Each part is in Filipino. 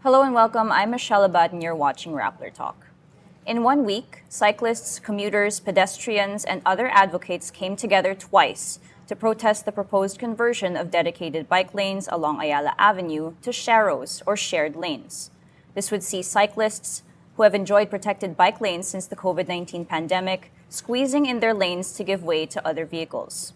Hello and welcome. I'm Michelle Abad and you're watching Rappler Talk. In 1 week, cyclists, commuters, pedestrians, and other advocates came together twice to protest the proposed conversion of dedicated bike lanes along Ayala Avenue to sharrows or shared lanes. This would see cyclists who have enjoyed protected bike lanes since the COVID-19 pandemic squeezing in their lanes to give way to other vehicles.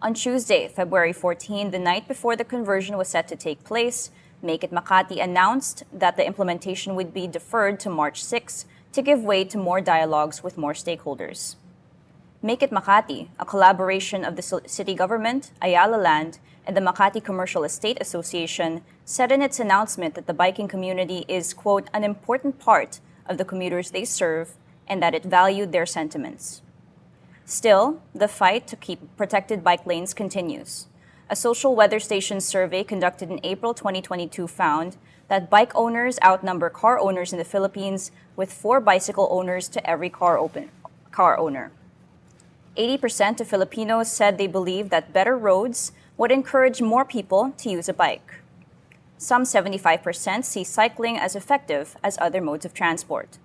On Tuesday, February 14, the night before the conversion was set to take place, Make It Makati announced that the implementation would be deferred to March 6 to give way to more dialogues with more stakeholders. Make It Makati, a collaboration of the city government, Ayala Land, and the Makati Commercial Estate Association, said in its announcement that the biking community is, quote, an important part of the commuters they serve and that it valued their sentiments. Still, the fight to keep protected bike lanes continues. A social weather station survey conducted in April 2022 found that bike owners outnumber car owners in the Philippines with 4 bicycle owners to every car owner. 80% of Filipinos said they believe that better roads would encourage more people to use a bike. Some 75% see cycling as effective as other modes of transport.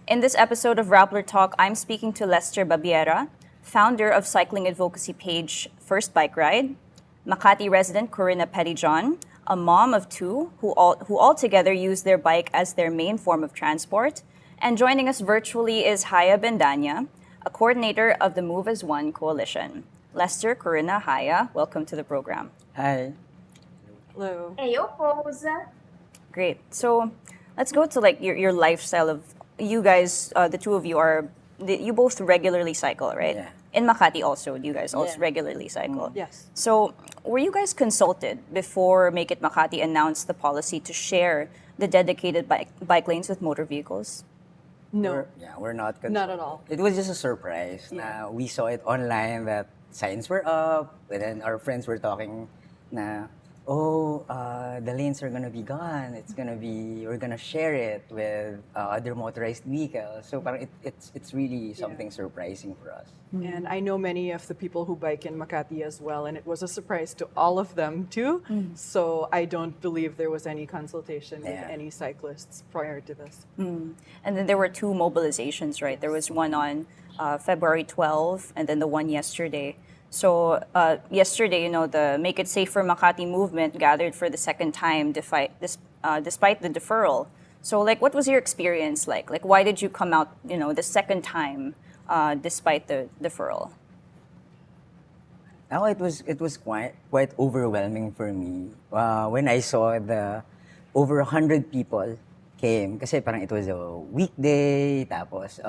In this episode of Rappler Talk, I'm speaking to Lester Babiera, founder of cycling advocacy page First Bike Ride, Makati resident Corina Pettyjohn, a mom of 2 who all together use their bike as their main form of transport, and joining us virtually is Haya Bendanya, a coordinator of the Move as One coalition. Lester, Corina, Haya, welcome to the program. Hi. Hello. Ayo po, Great. So let's go to like your lifestyle of you guys. The two of you you both regularly cycle, right? Yeah. In Makati also, you guys also Yeah. regularly cycle. Yes. So were you guys consulted before Make It Makati announced the policy to share the dedicated bike lanes with motor vehicles? No. We're not consulted. Not at all. It was just a surprise. Na we saw it online that signs were up, and then our friends were talking na, the lanes are gonna be gone. We're gonna share it with other motorized vehicles. So parang it's really something surprising for us. And I know many of the people who bike in Makati as well, and it was a surprise to all of them too. So I don't believe there was any consultation with Yeah. any cyclists prior to this. And then there were 2 mobilizations, right? There was one on February 12 and then the one yesterday. So yesterday, the Make It Safer Makati movement gathered for the second time despite the deferral. So like, what was your experience like? Like, why did you come out, the second time despite the deferral? Now it was quite overwhelming for me when I saw the over 100 people came kasi parang it was a weekday tapos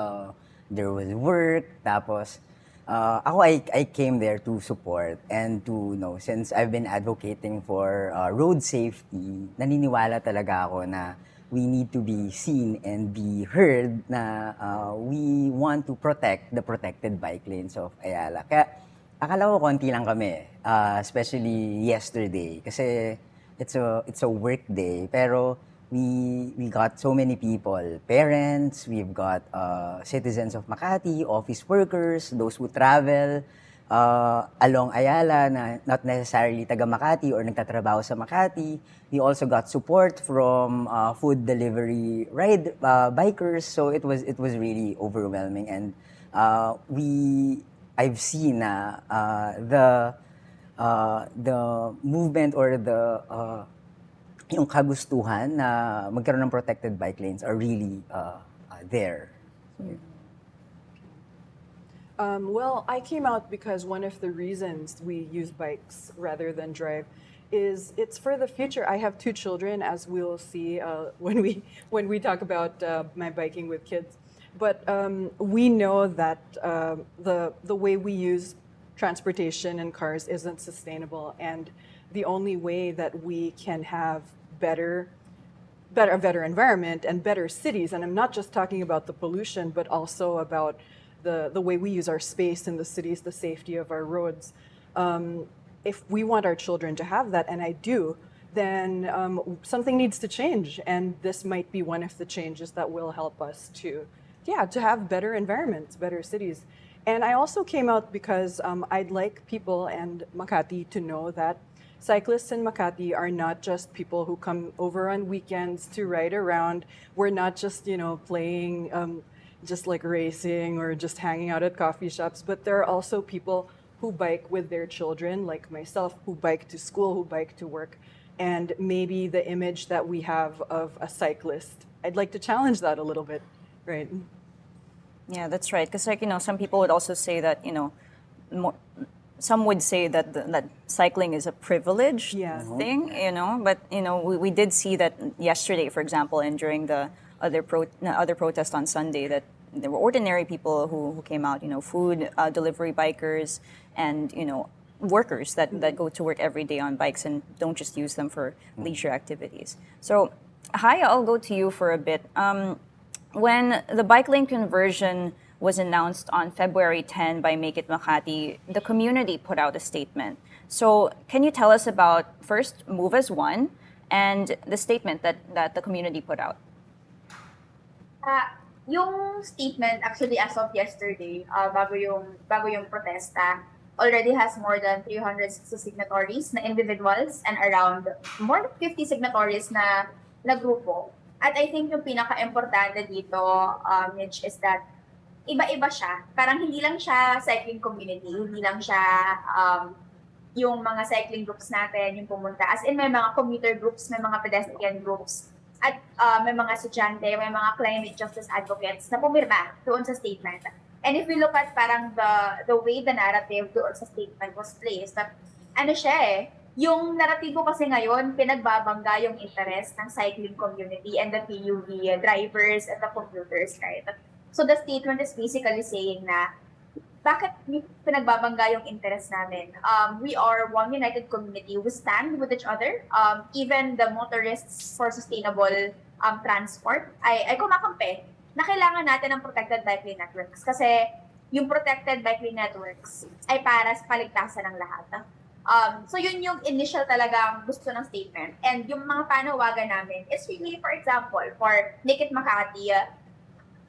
there was work tapos I came there to support and to since I've been advocating for road safety, naniniwala talaga ako na we need to be seen and be heard na we want to protect the protected bike lanes of Ayala. Kaya akala ko konti lang kami, especially yesterday kasi it's a work day pero we got so many people, parents, we've got citizens of Makati, office workers, those who travel along Ayala na not necessarily taga Makati or nagtatrabaho sa Makati. We also got support from food delivery bikers, so it was really overwhelming and I've seen na the movement or yung kagustuhan na magkaroon ng protected bike lanes are really there. Well, I came out because one of the reasons we use bikes rather than drive is it's for the future. I have 2 children, as we'll see when we talk about my biking with kids. But we know that the way we use transportation and cars isn't sustainable, and the only way that we can have better environment and better cities, and I'm not just talking about the pollution, but also about the way we use our space in the cities, the safety of our roads. If we want our children to have that, and I do, then something needs to change, and this might be one of the changes that will help us to have better environments, better cities. And I also came out because I'd like people and Makati to know that cyclists in Makati are not just people who come over on weekends to ride around. We're not just, playing, just like racing or just hanging out at coffee shops, but there are also people who bike with their children, like myself, who bike to school, who bike to work. And maybe the image that we have of a cyclist, I'd like to challenge that a little bit, right? Yeah, that's right. Because some people would also say that more, some would say that that cycling is a privileged Yeah. thing, But we did see that yesterday, for example, and during the other protest on Sunday, that there were ordinary people who came out, food delivery bikers, and workers that go to work every day on bikes and don't just use them for leisure activities. So, Haya, I'll go to you for a bit. When the bike lane conversion was announced on February 10 by Make It Makati, the community put out a statement. So, can you tell us about first Move as One and the statement that the community put out? Yung statement actually as of yesterday, bago yung protesta, already has more than 360 signatories na individuals and around more than 50 signatories na grupo. At I think yung pinaka-importante dito, Mitch, is that iba-iba siya. Parang hindi lang siya cycling community, hindi lang siya yung mga cycling groups natin, yung pumunta. As in, may mga commuter groups, may mga pedestrian groups, at may mga estudyante, may mga climate justice advocates na pumirma doon sa statement. And if we look at parang the way the narrative doon sa statement was placed, ano siya yung naratibo kasi ngayon, pinagbabangga yung interest ng cycling community and the PUV drivers and the commuters, right? So the statement is basically saying na, bakit pinagbabangga yung interest namin? We are one united community. We stand with each other. Even the motorists for sustainable transport ay kumakampi na kailangan natin ng protected bike lane networks. Kasi yung protected bike lane networks ay para sa kaligtasan ng lahat. So yun yung initial talagang gusto ng statement. And yung mga panawagan namin is really, for example, for Make It Makati,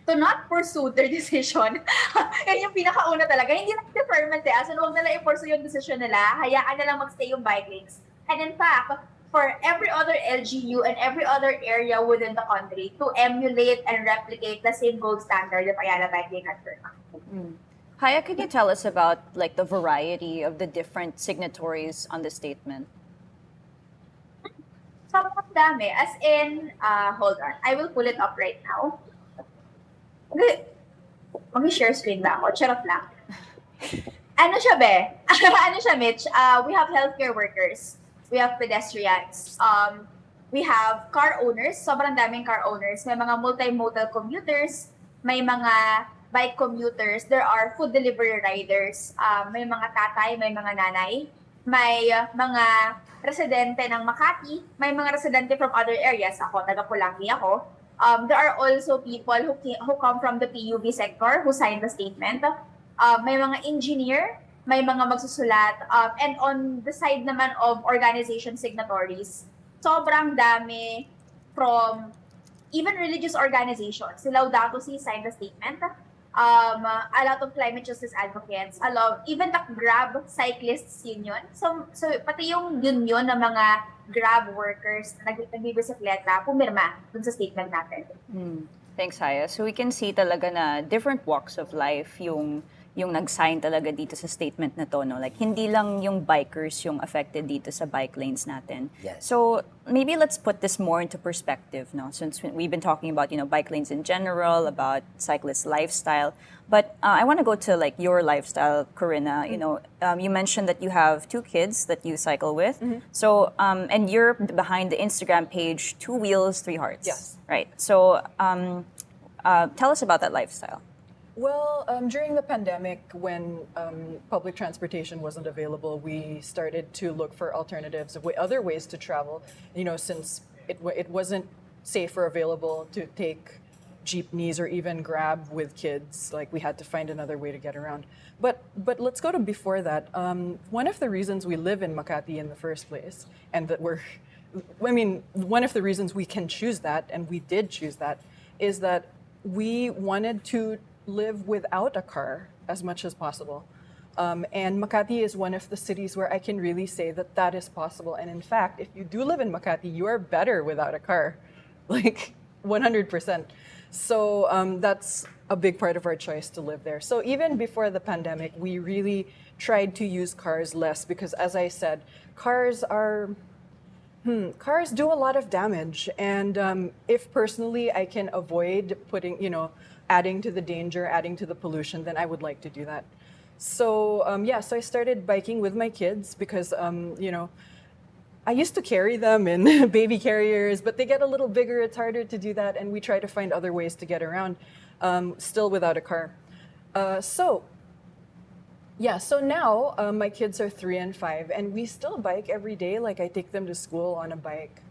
to not pursue their decision. Yan yung pinakauna talaga. Hindi lang deferment So, huwag nila i-pursue yung decision nila. Hayaan na lang magstay yung bike lanes. And in fact, for every other LGU and every other area within the country to emulate and replicate the same gold standard of Ayala Bike Lane Network. Haya, could you tell us about the variety of the different signatories on the statement? Sobrang dami. As in, hold on. I will pull it up right now. Mag-share screen ba ako? Charot lang. Ano siya, be? Ano siya, Mitch? We have healthcare workers. We have pedestrians. We have car owners. Sobrang daming car owners. May mga multimodal commuters. May mga bike commuters. There are food delivery riders. May mga tatay, may mga nanay. May mga residente ng Makati. May mga residente from other areas. Ako, taga-Pulangi ako. There are also people who come from the PUV sector who signed the statement. May mga engineer, may mga magsusulat, and on the side naman of organization signatories, sobrang dami from even religious organizations. Si Laudato Si signed the statement. A lot of climate justice advocates, even the Grab Cyclists Union. So pati yung union ng mga Grab workers na nagbibisikleta, pumirma dun sa statement natin. Thanks, Haya. So we can see talaga na different walks of life yung nag-sign talaga dito sa statement na to, no? Like, hindi lang yung bikers yung affected dito sa bike lanes natin. Yes. So, maybe let's put this more into perspective, no? Since we've been talking about, bike lanes in general, about cyclist lifestyle. But I want to go to, your lifestyle, Karina. You mentioned that you have 2 kids that you cycle with. Mm-hmm. So, and you're behind the Instagram page, 2 Wheels, 3 Hearts. Yes. Right. So, tell us about that lifestyle. Well, during the pandemic, when public transportation wasn't available, we started to look for alternatives, other ways to travel. Since it wasn't safe or available to take jeepneys or even Grab with kids, we had to find another way to get around. But let's go to before that. One of the reasons we live in Makati in the first place, and that one of the reasons we can choose that, and we did choose that, is that we wanted to live without a car as much as possible. And Makati is one of the cities where I can really say that that is possible. And in fact, if you do live in Makati, you are better without a car, like 100%. So that's a big part of our choice to live there. So even before the pandemic, we really tried to use cars less because, as I said, cars are cars do a lot of damage, and if personally I can avoid putting, adding to the danger, adding to the pollution, then I would like to do that. So so I started biking with my kids because I used to carry them in baby carriers, but they get a little bigger. It's harder to do that, and we try to find other ways to get around, still without a car. So so now my kids are 3 and 5, and we still bike every day. Like I take them to school on a bike.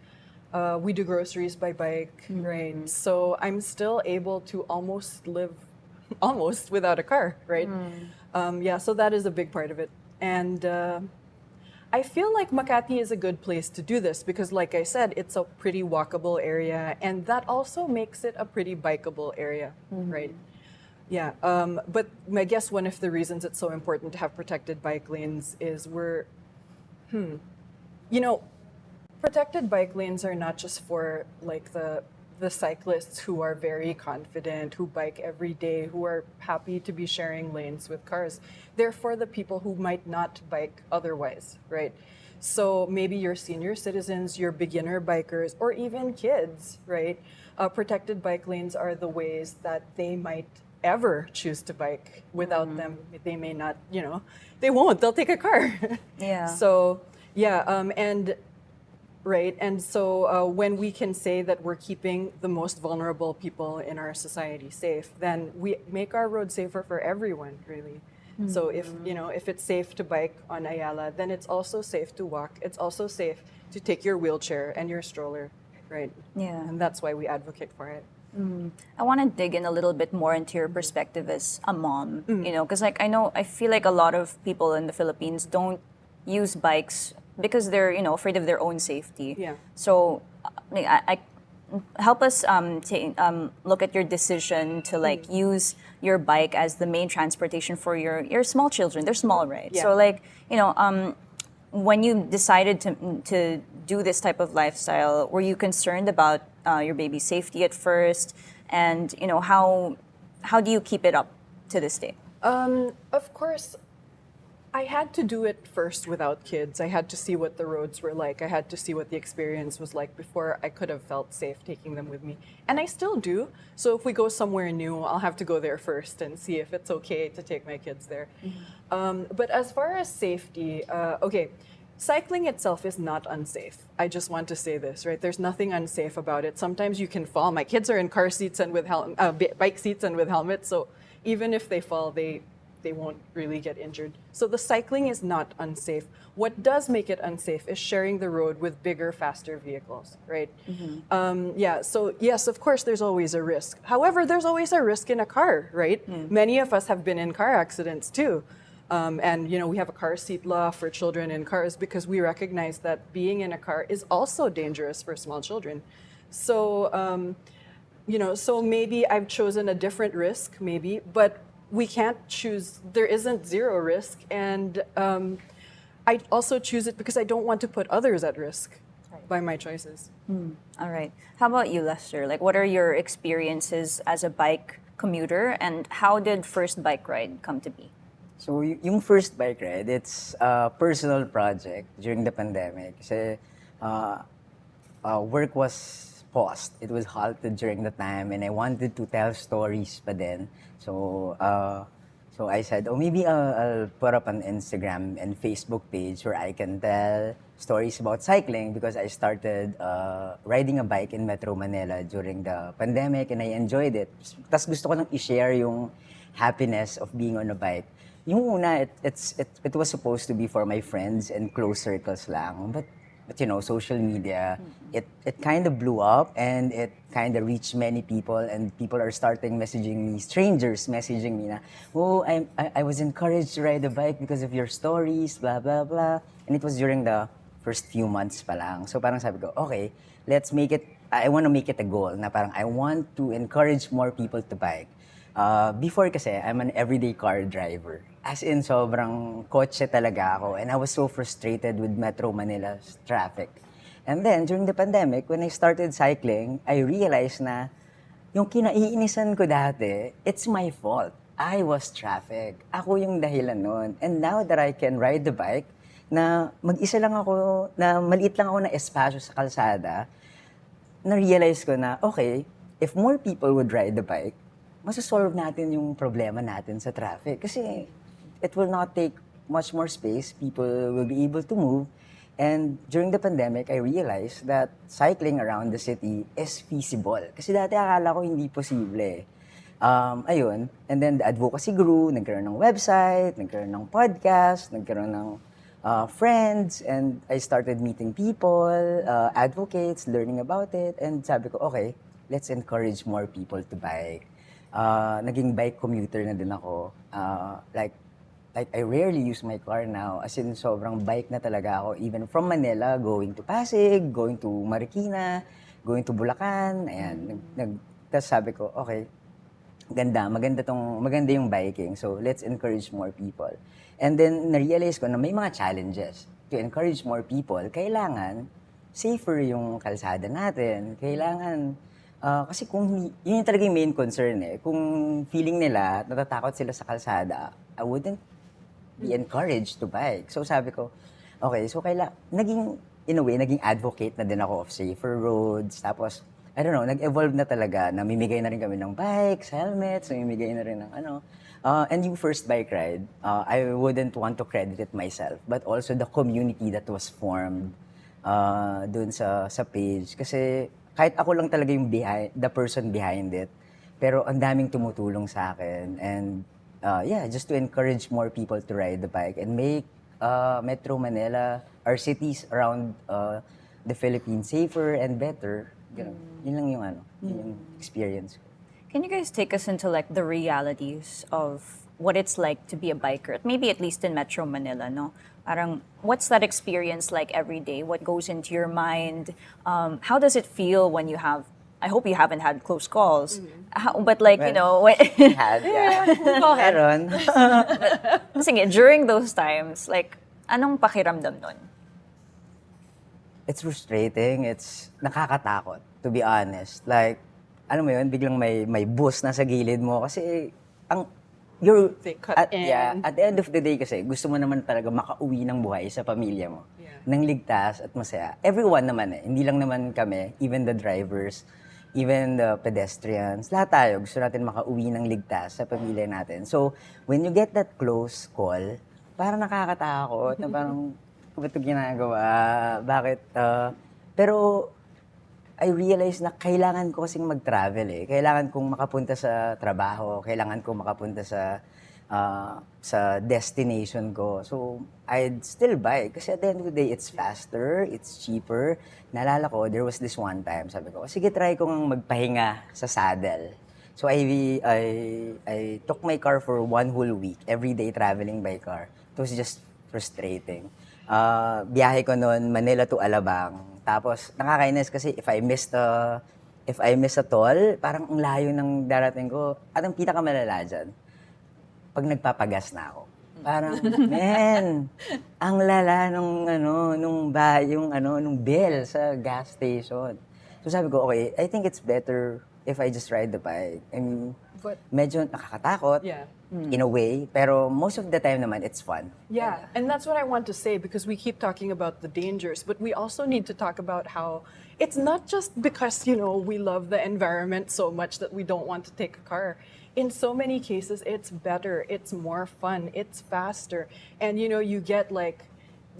We do groceries by bike, right? So I'm still able to almost live almost without a car, right? So that is a big part of it. And I feel like Makati is a good place to do this because, like I said, it's a pretty walkable area, and that also makes it a pretty bikeable area, right? Yeah, but I guess one of the reasons it's so important to have protected bike lanes is protected bike lanes are not just for like the cyclists who are very confident, who bike every day, who are happy to be sharing lanes with cars. They're for the people who might not bike otherwise, right? So maybe your senior citizens, your beginner bikers, or even kids, right? Protected bike lanes are the ways that they might ever choose to bike. Without them, they may not, they won't, they'll take a car. Yeah. So, and right, and so when we can say that we're keeping the most vulnerable people in our society safe, then we make our road safer for everyone, really. So if it's safe to bike on Ayala, then it's also safe to walk. It's also safe to take your wheelchair and your stroller, right? Yeah. And that's why we advocate for it. I want to dig in a little bit more into your perspective as a mom, because I feel like a lot of people in the Philippines don't use bikes because they're, afraid of their own safety. Yeah. So, I help us look at your decision to use your bike as the main transportation for your small children. They're small, right? Yeah. So when you decided to do this type of lifestyle, were you concerned about your baby's safety at first? And how do you keep it up to this day? Of course, I had to do it first without kids. I had to see what the roads were like. I had to see what the experience was like before I could have felt safe taking them with me. And I still do. So if we go somewhere new, I'll have to go there first and see if it's okay to take my kids there. But as far as safety, cycling itself is not unsafe. I just want to say this, right? There's nothing unsafe about it. Sometimes you can fall. My kids are in car seats and with bike seats and with helmets. So even if they fall, they won't really get injured. So the cycling is not unsafe. What does make it unsafe is sharing the road with bigger, faster vehicles, right? So yes, of course, there's always a risk. However, there's always a risk in a car, right? Many of us have been in car accidents too. And we have a car seat law for children in cars because we recognize that being in a car is also dangerous for small children. So, so maybe I've chosen a different risk, maybe, but we can't choose, there isn't zero risk. And I also choose it because I don't want to put others at risk by my choices. All right. How about you, Lester? What are your experiences as a bike commuter, and how did first bike ride come to be? So yung first bike ride, it's a personal project during the pandemic. Kasi work was paused. It was halted during the time, and I wanted to tell stories pa din. So I said, maybe I'll put up an Instagram and Facebook page where I can tell stories about cycling because I started riding a bike in Metro Manila during the pandemic and I enjoyed it. Tapos gusto ko nang i-share yung happiness of being on a bike. Yung una, it was supposed to be for my friends and close circles lang. But social media, it kind of blew up and it kind of reached many people, and people are starting messaging me, strangers messaging me na, I was encouraged to ride a bike because of your stories, blah, blah, blah. And it was during the first few months pa lang. So parang sabi ko, okay, let's make it, I want to make it a goal na parang I want to encourage more people to bike. Before kasi, I'm an everyday car driver. As in, sobrang kotse talaga ako. And I was so frustrated with Metro Manila's traffic. And then, during the pandemic, when I started cycling, I realized na yung kinaiinisan ko dati, it's my fault. I was traffic. Ako yung dahilan nun. And now that I can ride the bike, na mag-isa lang ako, na maliit lang ako na espasyo sa kalsada, na-realize ko na, okay, if more people would ride the bike, masasolve natin yung problema natin sa traffic. Kasi it will not take much more space. People will be able to move. And during the pandemic, I realized that cycling around the city is feasible. Kasi dati akala ko hindi posible. Ayun. And then the advocacy grew, nagkaroon ng website, nagkaroon ng podcast, nagkaroon ng friends, and I started meeting people, advocates, learning about it, and sabi ko, okay, let's encourage more people to bike. Naging bike commuter na din ako. Like I rarely use my car now, as in sobrang bike na talaga ako, even from Manila, going to Pasig, going to Marikina, going to Bulacan, ayan. Tapos sabi ko, okay, maganda yung biking, so let's encourage more people. And then, na-realize ko na may mga challenges. To encourage more people, kailangan safer yung kalsada natin. Kailangan, kasi yun yung talaga yung main concern eh. Kung feeling nila, natatakot sila sa kalsada, I wouldn't be encouraged to bike. So sabi ko, okay, so in a way, naging advocate na din ako of safer roads. Tapos, I don't know, nag-evolve na talaga. Namimigay na rin kami ng bikes, helmets, namimigay na rin ng and yung first bike ride, I wouldn't want to credit it myself, but also the community that was formed dun sa page. Kasi kahit ako lang talaga yung the person behind it, pero ang daming tumutulong sa akin. And just to encourage more people to ride the bike and make Metro Manila, our cities around the Philippines safer and better. Ganun. Yun lang yung yung experience ko. Can you guys take us into like the realities of what it's like to be a biker? Maybe at least in Metro Manila, no? Parang, what's that experience like every day? What goes into your mind? How does it feel when you have, I hope you haven't had close calls, but like, you know, Had, yeah. Meron. sige, during those times, like, anong pakiramdam nun? It's frustrating. It's nakakatakot, to be honest. Like, alam mo yun, biglang may bus na sa gilid mo kasi They cut at in. the end of the day kasi gusto mo naman talaga makauwi ng buhay sa pamilya mo. Yeah. Nang ligtas at masaya. Everyone naman eh. Hindi lang naman kami, even the drivers, even the pedestrians, lahat tayo gusto natin makauwi ng ligtas sa pamilya natin. So, when you get that close call, parang nakakatakot na parang, ba't ito ginagawa? Bakit? Pero, I realized na kailangan ko kasing mag-travel eh. Kailangan kong makapunta sa trabaho, kailangan kong makapunta sa destination ko. So, I'd still bike kasi at the end of the day, it's faster, it's cheaper. Naalala ko, there was this one time, sabi ko, sige, try kong magpahinga sa saddle. So, I took my car for 1 whole week, every day traveling by car. It was just frustrating. Biyahe ko noon, Manila to Alabang. Tapos, nakakainis kasi if I miss a toll, parang ang layo ng darating ko. At ang pinakamalala dyan, pag nagpapagas na ako. Parang, man, ang lala nung bill sa gas station. So sabi ko, okay, I think it's better if I just ride the bike. I mean, medyo nakakatakot. Yeah. In a way, pero most of the time naman, it's fun. Yeah, and that's what I want to say because we keep talking about the dangers, but we also need to talk about how it's not just because, we love the environment so much that we don't want to take a car. In so many cases, it's better, it's more fun, it's faster, and you get like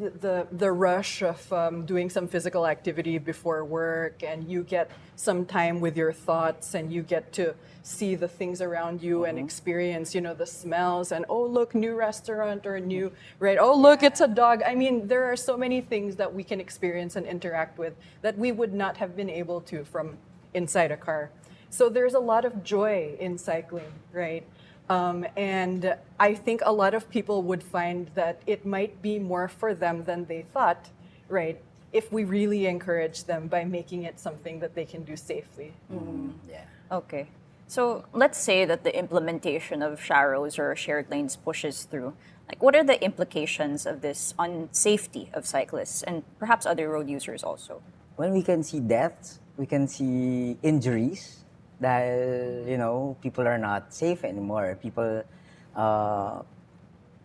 the rush of doing some physical activity before work, and you get some time with your thoughts, and you get to see the things around you and experience, the smells, and oh look, new restaurant or new, right? Oh look, it's a dog. I mean, there are so many things that we can experience and interact with that we would not have been able to from inside a car. So there's a lot of joy in cycling, right? And I think a lot of people would find that it might be more for them than they thought, right? If we really encourage them by making it something that they can do safely. Yeah. Okay. So let's say that the implementation of sharrows or shared lanes pushes through. Like, what are the implications of this on safety of cyclists and perhaps other road users also? When we can see deaths, we can see injuries dahil, people are not safe anymore. Uh,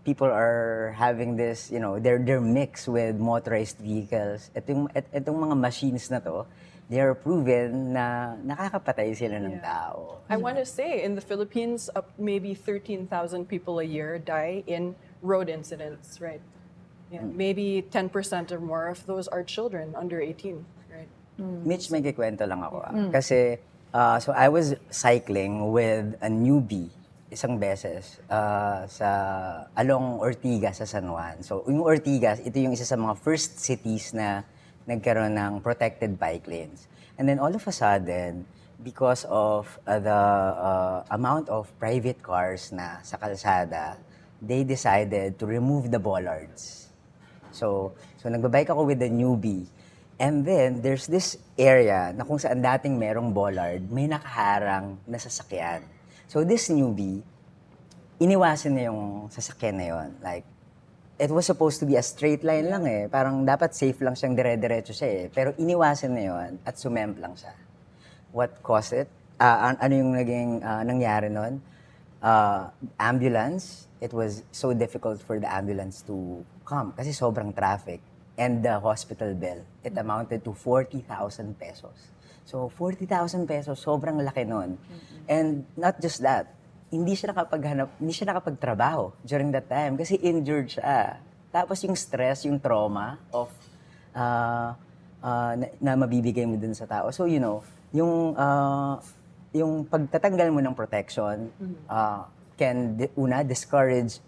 people are having this, they're mixed with motorized vehicles. Itong mga machines na to, they are proven na nakakapatay sila ng tao. I want to say in the Philippines, maybe 13,000 people a year die in road incidents, right? Yeah, maybe 10% or more of those are children under 18, right? Mitch, may kikwento lang ako. Kasi, so I was cycling with a newbie isang beses sa along Ortigas sa San Juan. So, yung Ortigas, ito yung isa sa mga first cities na nagkaroon ng protected bike lanes. And then all of a sudden, because of the amount of private cars na sa kalsada, they decided to remove the bollards. So nagbabike ako with the newbie. And then, there's this area na kung saan dating merong bollard, may nakaharang na sasakyan. So this newbie, iniwasan niya yung sasakyan na yun. Like, it was supposed to be a straight line lang eh. Parang dapat safe lang siyang dire-diretso siya eh. Pero iniwasan na yun at sumemplang siya. What caused it? Ano yung naging nangyari nun? Ambulance. It was so difficult for the ambulance to come kasi sobrang traffic. And the hospital bill, it amounted to 40,000 pesos. So 40,000 pesos, sobrang laki nun. And not just that, hindi siya nakapagtrabaho during that time kasi injured siya. Tapos yung stress, yung trauma of na mabibigay mo dun sa tao. So yung pagtatanggal mo ng protection can discourage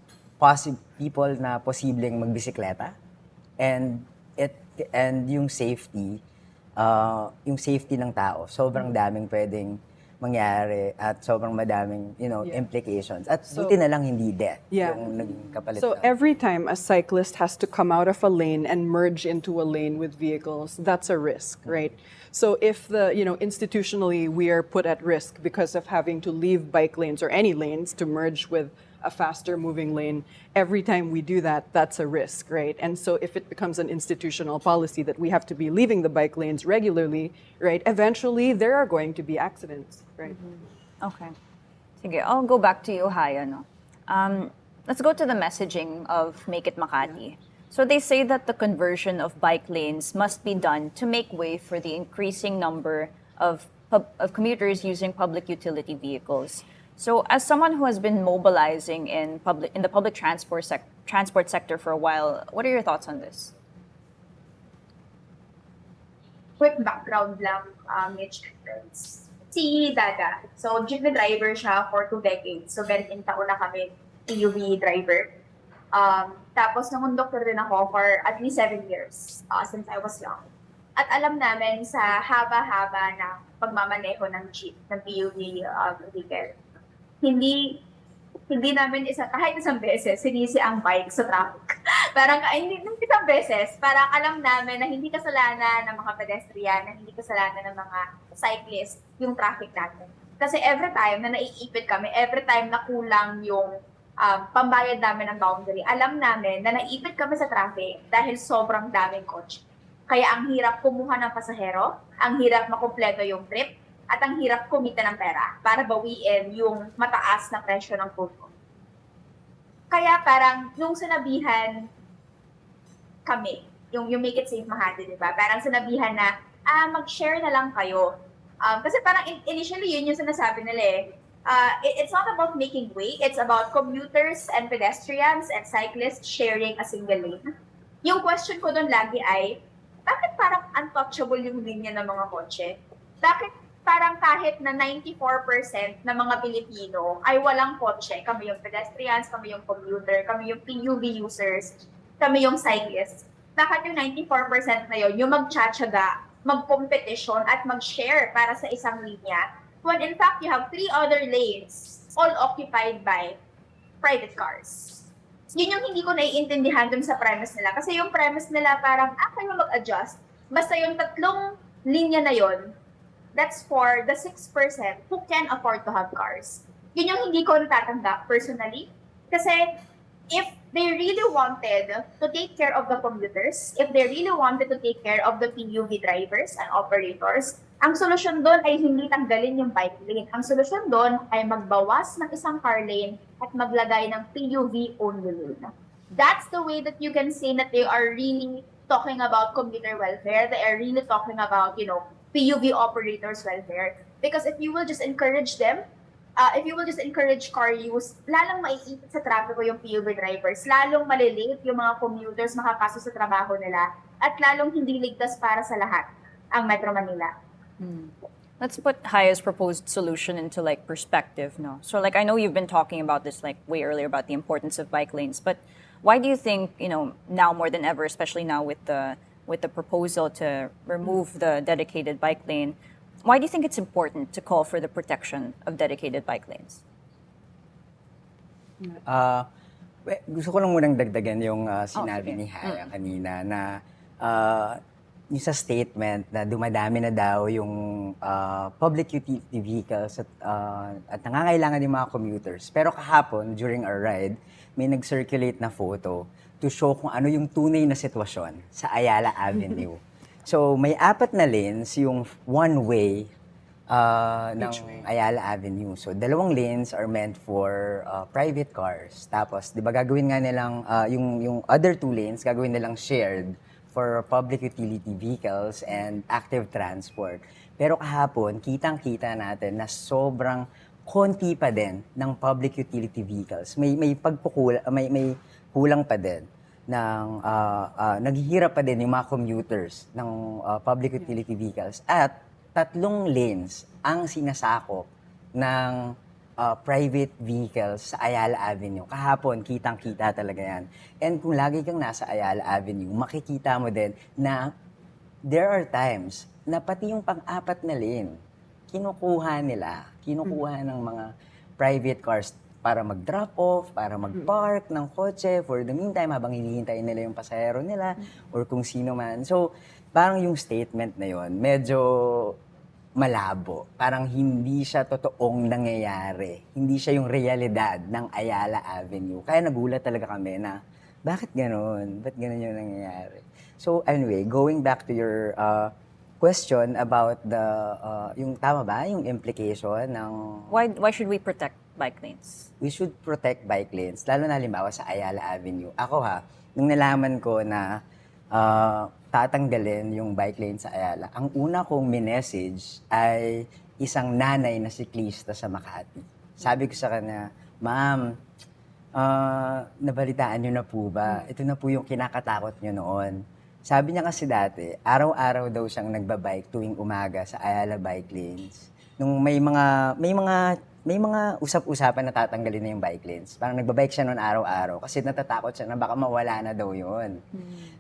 people na posibleng magbisikleta, and yung safety ng tao, sobrang daming pwedeng mangyari at sobrang madaming implications. At buti na lang hindi death yung naging kapalit. So every time a cyclist has to come out of a lane and merge into a lane with vehicles, that's a risk, right? So if institutionally we are put at risk because of having to leave bike lanes or any lanes to merge with a faster moving lane, every time we do that, that's a risk, right? And so if it becomes an institutional policy that we have to be leaving the bike lanes regularly, right, eventually there are going to be accidents, right? Okay. Sige, I'll go back to you, Haya. No? Let's go to the messaging of Make It Makati. So they say that the conversion of bike lanes must be done to make way for the increasing number of commuters using public utility vehicles. So as someone who has been mobilizing in the public transport sector for a while, what are your thoughts on this? Quick background lang, Mitch and friends. Si Dada, so jeepney driver siya for 2 decades. So 20 taon na kami PUV driver. Tapos nangundoktor rin ako for at least 7 years since I was young. At alam namin sa haba-haba na pagmamaneho ng jeep, ng PUV vehicle, hindi namin kahit isang beses sinisi ang bike sa traffic. Parang hindi isang beses, parang alam namin na hindi kasalanan ng mga pedestrian, na hindi kasalanan ng mga cyclist yung traffic natin. Kasi every time na naiipit kami, every time na kulang yung pambayad namin ng boundary, alam namin na naiipit kami sa traffic dahil sobrang daming kotse. Kaya ang hirap kumuha ng pasahero, ang hirap makumpleto yung trip, at ang hirap kumita ng pera para bawiin yung mataas na presyo ng puno. Kaya parang nung sinabihan kami, yung Make It Safe Makati, di ba? Parang sinabihan na, mag-share na lang kayo. Kasi parang initially yun yung sinasabi nila eh. It's not about making way, it's about commuters and pedestrians and cyclists sharing a single lane. Yung question ko doon lagi ay, bakit parang untouchable yung linya ng mga kotse? Bakit parang kahit na 94% ng mga Pilipino ay walang kotse, kami yung pedestrians, kami yung commuter, kami yung PUV users, kami yung cyclists, bakit yung 94% na yun, yung magtsatsaga, magkompetisyon at mag-share para sa isang linya, when in fact you have 3 other lanes all occupied by private cars. Yun yung hindi ko naiintindihan dun sa premise nila. Kasi yung premise nila parang, kayo mag-adjust. Basta yung 3 linya na yun, that's for the 6% who can afford to have cars. Yun yung hindi ko natatanggap personally. Kasi if they really wanted to take care of the commuters, if they really wanted to take care of the PUV drivers and operators, ang solusyon doon ay hindi tanggalin yung bike lane. Ang solusyon doon ay magbawas ng isang car lane at maglagay ng PUV only lane. That's the way that you can say that they are really talking about commuter welfare. They are really talking about, PUV operators welfare. Because if you will just encourage them, if you will just encourage car use, lalong maiipit sa trapiko yung PUV drivers, lalong malilate yung mga commuters makapasok sa trabaho nila, at lalong hindi ligtas para sa lahat ang Metro Manila. Let's put Haya's proposed solution into like perspective, no? So like I know you've been talking about this like way earlier about the importance of bike lanes, but why do you think, now more than ever, especially now with the proposal to remove the dedicated bike lane, why do you think it's important to call for the protection of dedicated bike lanes? Gusto ko lang munang dagdagan yung sinabi sige. ni Haya kanina na yung sa statement na dumadami na daw yung public utility vehicles at nangangailangan yung mga commuters. Pero kahapon, during our ride, may nag-circulate na photo to show kung ano yung tunay na sitwasyon sa Ayala Avenue. So, may 4 na lanes yung one-way ng Ayala Avenue. So, 2 lanes are meant for private cars. Tapos, di ba gagawin nga nilang, yung other 2 lanes, gagawin nilang shared for public utility vehicles and active transport. Pero kahapon, kitang-kita natin na sobrang konti pa din ng public utility vehicles. May kulang pa din ng naghihirap pa din yung mga commuters ng public utility vehicles at 3 lanes ang sinasakop ng private vehicles sa Ayala Avenue. Kahapon, kitang-kita talaga yan. And kung lagi kang nasa Ayala Avenue, makikita mo din na there are times na pati yung pang-4 na lane, kinukuha ng mga private cars para mag-drop off, para mag-park ng kotse for the meantime habang hinihintay nila yung pasahero nila or kung sino man. So, parang yung statement na yon medyo malabo. Parang hindi siya totoong nangyayari. Hindi siya yung realidad ng Ayala Avenue. Kaya nagulat talaga kami na, bakit ganun? Ba't ganun yung nangyayari? So anyway, going back to your question about yung tama ba? Yung implication ng... Why should we protect bike lanes? We should protect bike lanes, lalo na halimbawa sa Ayala Avenue. Ako nung nalaman ko na tatanggalin yung bike lane sa Ayala, ang una kong minessage ay isang nanay na siklista sa Makati. Sabi ko sa kanya, Ma'am, nabalitaan niyo na po ba? Ito na po yung kinakatakot niyo noon. Sabi niya kasi dati, araw-araw daw siyang nagbabike tuwing umaga sa Ayala bike lanes. Nung may mga usap-usapan na tatanggalin na yung bike lanes. Parang nagbabike siya noon araw-araw kasi natatakot siya na baka mawala na daw yun.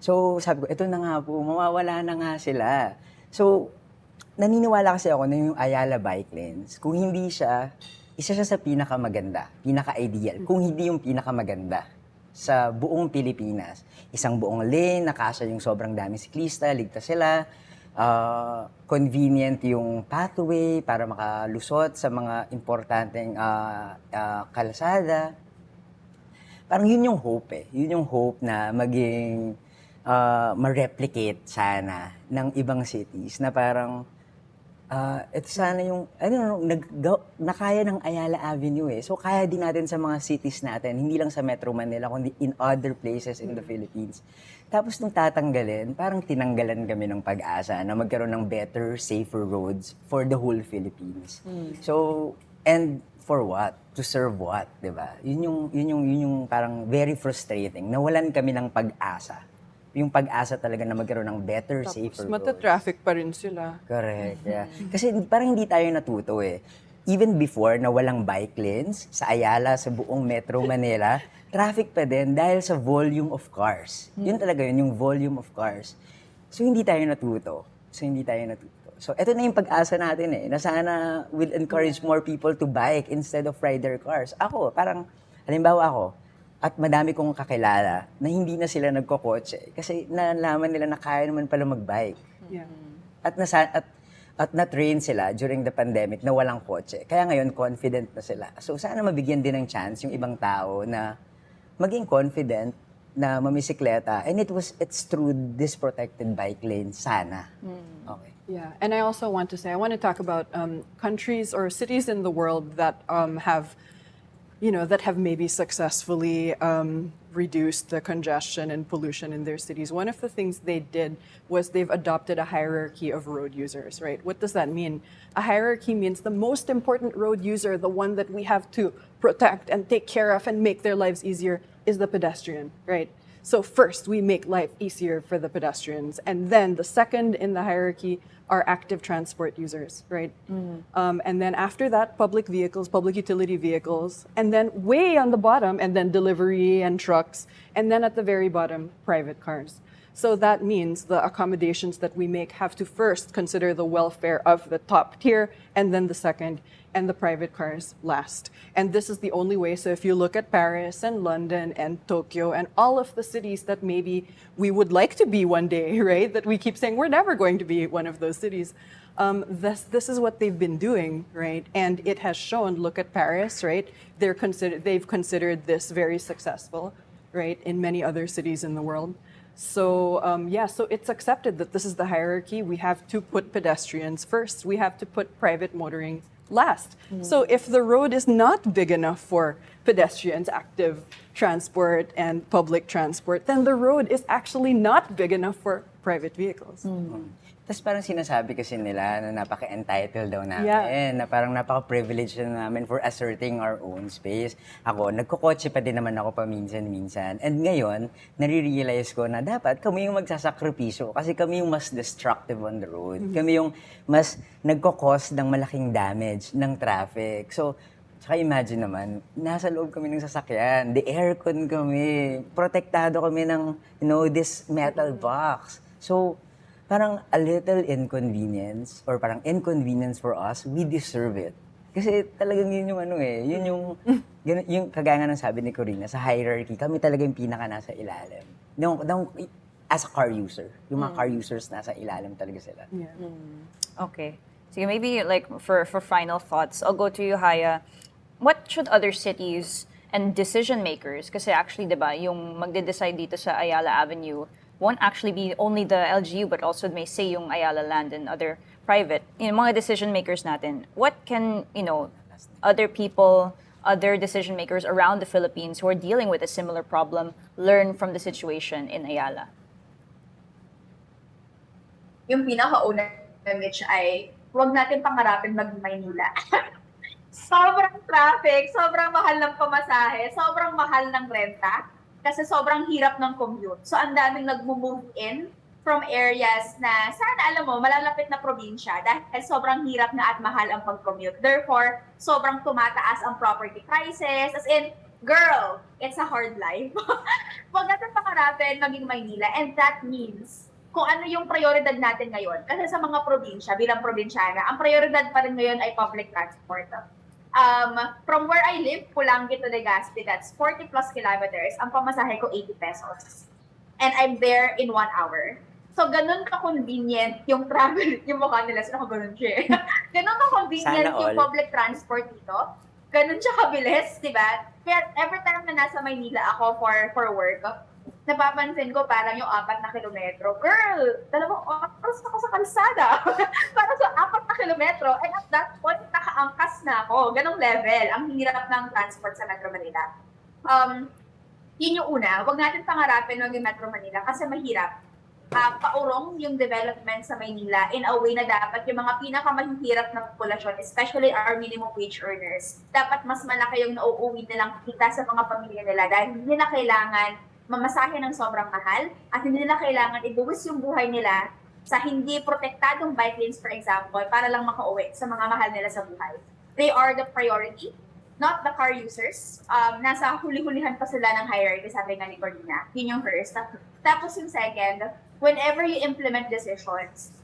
So sabi ko, ito na nga po, mawawala na nga sila. So naniniwala kasi ako na yung Ayala bike lanes, kung hindi siya, isa siya sa pinakamaganda, pinaka-ideal, kung hindi yung pinakamaganda sa buong Pilipinas. Isang buong lane, nakasya yung sobrang daming siklista, ligtas sila, convenient yung pathway para makalusot sa mga importanteng kalsada. Parang yun yung hope Yun yung hope na maging ma-replicate sana ng ibang cities na parang ito sana yung nakaya ng Ayala Avenue So kaya din natin sa mga cities natin, hindi lang sa Metro Manila kundi in other places in the Philippines. Tapos nung tatanggalin, parang tinanggalan kami ng pag-asa na magkaroon ng better, safer roads for the whole Philippines. So, and for what? To serve what, 'di ba? Yun yung parang very frustrating. Nawalan kami ng pag-asa. Yung pag-asa talaga na magkaroon ng better, safer roads. Mata-traffic pa rin sila. Correct, yeah. Kasi parang hindi tayo natuto Even before na walang bike lanes sa Ayala, sa buong Metro Manila, traffic pa din dahil sa volume of cars. Yun talaga yung volume of cars. So hindi tayo natuto. So ito na yung pag-asa natin na sana will encourage more people to bike instead of ride their cars. Ako, parang, halimbawa ako, at madami kong kakilala na hindi na sila nagkokotse kasi nalaman nila na kaya naman pala mag-bike. Yeah. At at na-train sila during the pandemic na walang kotse. Kaya ngayon, confident na sila. So sana mabigyan din ng chance yung ibang tao na maging confident na mamisikleta. And it's through this protected bike lane, sana. Okay. Yeah, and I also want to say, I want to talk about countries or cities in the world that have, that have maybe successfully reduced the congestion and pollution in their cities. One of the things they did was they've adopted a hierarchy of road users, right? What does that mean? A hierarchy means the most important road user, the one that we have to protect and take care of and make their lives easier, is the pedestrian, right? So first, we make life easier for the pedestrians. And then the second in the hierarchy are active transport users, right? And then after that, public vehicles, public utility vehicles. And then way on the bottom, and then delivery and trucks. And then at the very bottom, private cars. So that means the accommodations that we make have to first consider the welfare of the top tier, and then the second, and the private cars last. And this is the only way. So if you look at Paris and London and Tokyo and all of the cities that maybe we would like to be one day, right? That we keep saying we're never going to be one of those cities. This is what they've been doing, right? And it has shown. Look at Paris, right? They've considered this very successful, right? In many other cities in the world. So so it's accepted that this is the hierarchy. We have to put pedestrians first. We have to put private motoring last. So if the road is not big enough for pedestrians, active transport, and public transport, then the road is actually not big enough for private vehicles. Tapos parang sinasabi kasi nila na napaka-entitled daw namin, na parang napaka-privileged na namin for asserting our own space. Ako, nagkukotse pa din naman ako paminsan-minsan. And ngayon, nare-realize ko na dapat kami yung magsasakripisyo kasi kami yung mas destructive on the road. Kami yung mas nagkukos ng malaking damage ng traffic. So, tsaka imagine naman, nasa loob kami ng sasakyan, the aircon kami, protektado kami ng, this metal box. So, parang a little inconvenience or parang inconvenience for us, we deserve it. Kasi talagang yun yung yung kagaya nga ng sabi ni Karinas, sa hierarchy, kami talaga yung pinaka nasa ilalim. As a car user, yung mga car users nasa ilalim talaga sila. Yeah. Okay. So maybe like for final thoughts, I'll go to you, Haya. What should other cities and decision makers, kasi actually, diba, yung magde-decide dito sa Ayala Avenue, won't actually be only the LGU, but also may say yung Ayala Land and other private, mga decision makers natin. What can, other people, other decision makers around the Philippines who are dealing with a similar problem learn from the situation in Ayala? Yung pinakauna, Mitch, ay huwag natin pangarapin mag-Maynila. Sobrang traffic, sobrang mahal ng pamasahe, sobrang mahal ng renta. Kasi sobrang hirap ng commute. So, ang daming nag-move in from areas na sana, alam mo, malalapit na probinsya dahil sobrang hirap na at mahal ang pag-commute. Therefore, sobrang tumataas ang property prices. As in, girl, it's a hard life. Huwag natin pangarapin maging Maynila. And that means, kung ano yung prioridad natin ngayon. Kasi sa mga probinsya, bilang probinsyana, ang prioridad pa rin ngayon ay public transport. From where I live, Pulangi to Legazpi, that's 40 plus kilometers. Ang pamasahe ko, 80 pesos. And I'm there in 1 hour. So, ganun ka-convenient yung travel, yung mukha nila, so nakaganon siya. Ganun ka-convenient yung public transport dito. Ganun siya kabilis, di ba? Kaya every time na nasa Maynila ako for work, napapansin ko parang yung 4 na kilometro. Girl, 2 oras ako sa kalsada. Para sa 4 na kilometro. And at that point, nakaangkas na ako. Ganong level. Ang hirap ng transport sa Metro Manila. Yun yung una. Huwag natin pangarapin ng Metro Manila kasi mahirap. Paurong yung development sa Maynila in a way na dapat yung mga pinakamahihirap na populasyon, especially our minimum wage earners, dapat mas malaki yung nauuwi nilang kita sa mga pamilya nila dahil hindi nila kailangan mamasahe ng sobrang mahal at hindi nila kailangan ibuwis yung buhay nila sa hindi protektadong bike lanes, for example, para lang makauwi sa mga mahal nila sa buhay. They are the priority, not the car users. Nasa huli-hulihan pa sila ng hierarchy, sabi nga ni Corina. Yun yung first. Tapos yung second, whenever you implement decisions,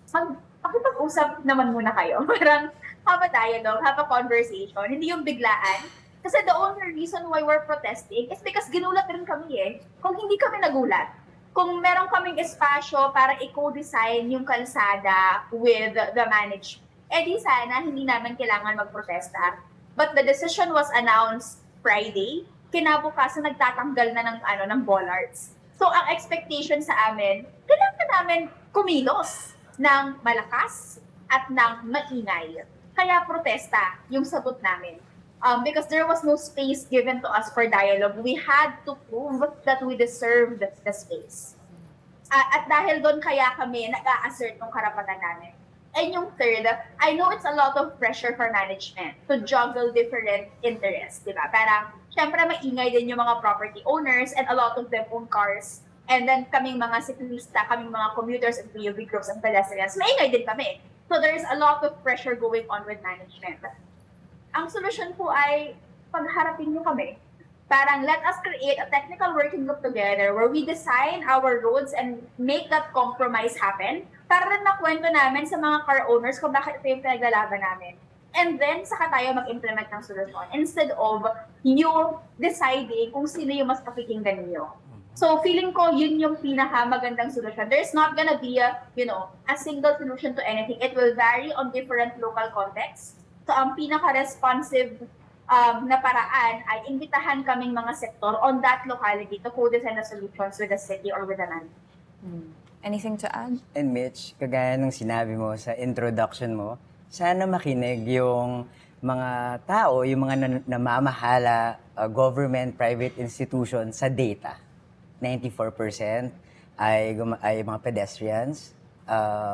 makipag-usap naman muna kayo. Parang have a dialogue, have a conversation. Hindi yung biglaan. Kasi the only reason why we're protesting is because ginulat rin kami eh. Kung hindi kami nagulat, kung meron kaming espasyo para i-co-design yung kalsada with the management, di sana hindi namin kailangan magprotesta. But the decision was announced Friday, kinabukasan nagtatanggal na ng bollards. So ang expectation sa amin, kailangan namin kumilos ng malakas at ng maingay. Kaya protesta yung sagot namin. Because there was no space given to us for dialogue, we had to prove that we deserved the space. At dahil doon kaya kami nag-a-assert ng karapatan namin. And yung third, I know it's a lot of pressure for management to juggle different interests, di ba? Parang, syempre maingay din yung mga property owners and a lot of them own cars. And then kaming mga cyclista, kaming mga commuters and POV groups and pedestrians, maingay din kami. So there's a lot of pressure going on with management. Ang solusyon po ay pagharapin nyo kami. Parang let us create a technical working group together where we design our roads and make that compromise happen para rin makwento namin sa mga car owners kung bakit ito yung pinaglalaban namin. And then, saka tayo mag-implement ng solusyon instead of you deciding kung sino yung mas pakikinggan niyo. So, feeling ko yun yung pinakamagandang solusyon. There's not gonna be a single solution to anything. It will vary on different local contexts. So, ang pinaka-responsive na paraan ay imbitahan kaming mga sektor on that locality to co-design the solutions with the city or with the land. Anything to add? And Mitch, kagaya nung sinabi mo sa introduction mo, sana makinig yung mga tao, yung mga namamahala, government, private institution sa data. 94% ay mga pedestrians,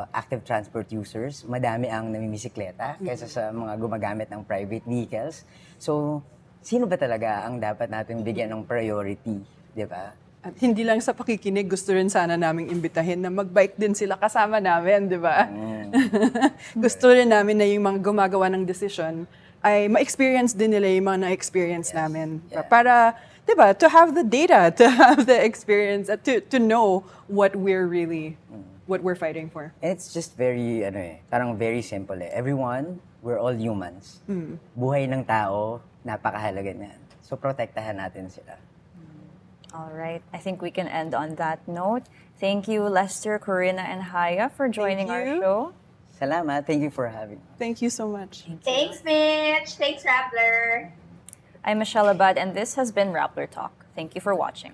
active transport users, madami ang namimisikleta kaysa sa mga gumagamit ng private vehicles. So, sino ba talaga ang dapat natin bigyan ng priority, di ba? At hindi lang sa pakikinig, gusto rin sana naming imbitahin na mag-bike din sila kasama namin, di ba? Gusto rin namin na yung mga gumagawa ng decision ay ma-experience din nila yung mga na-experience namin. Yeah. Para, di ba, to have the data, to have the experience, to know what we're fighting for. And it's just very, parang very simple eh. Everyone, we're all humans. Buhay ng tao, napakahalaga niyan. So, protektahan natin sila. All right. I think we can end on that note. Thank you, Lester, Karina, and Haya for joining our you. show. Salamat. Thank you for having me. Thank you so much. Thanks, Mitch. Thanks, Rappler. I'm Michelle Abad, and this has been Rappler Talk. Thank you for watching.